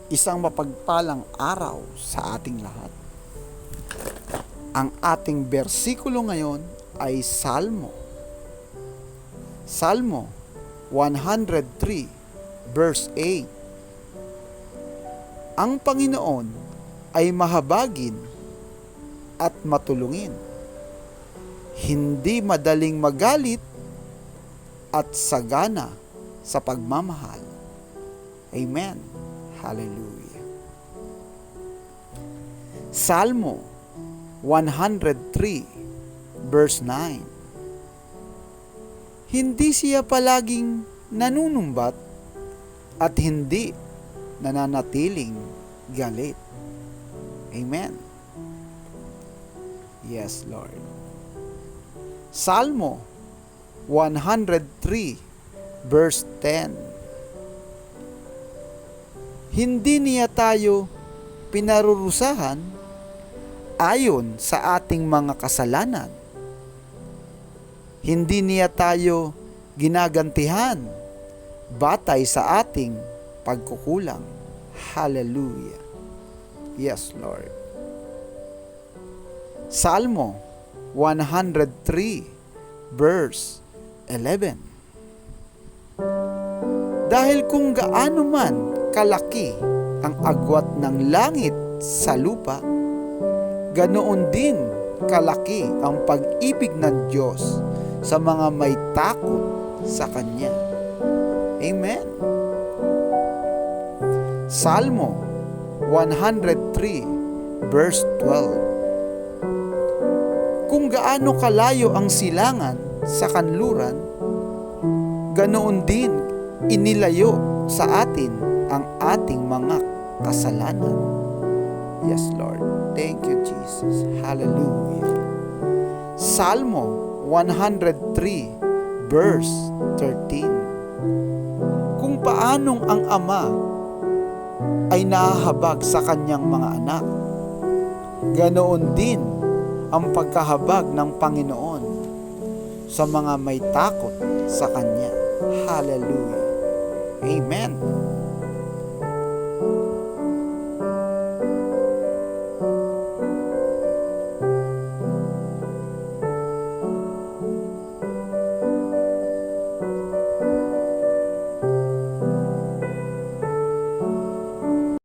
Isang mapagpalang araw sa ating lahat. Ang ating bersikulo ngayon ay Salmo 103 verse 8. Ang Panginoon ay mahabagin at matulungin, hindi madaling magalit at sagana sa pagmamahal. Amen. Hallelujah. Salmo 103 verse 9. Hindi siya palaging nanunumbat at hindi nananatiling galit. Amen. Yes, Lord. Salmo 103 verse 10. Hindi niya tayo pinarurusahan ayon sa ating mga kasalanan. Hindi niya tayo ginagantihan batay sa ating pagkukulang. Hallelujah. Yes, Lord. Salmo 103 verse 11. Dahil kung gaano man kalaki ang agwat ng langit sa lupa, ganoon din kalaki ang pag-ibig ng Diyos sa mga may takot sa Kanya. Amen. Salmo 103 verse 12. Kung gaano kalayo ang silangan sa kanluran, ganoon din inilayo sa atin ang ating mga kasalanan. Yes, Lord. Thank you, Jesus. Hallelujah. Salmo 103 verse 13. Kung paanong ang Ama ay nahahabag sa kanyang mga anak, ganoon din ang pagkahabag ng Panginoon sa mga may takot sa Kanya. Hallelujah. Amen.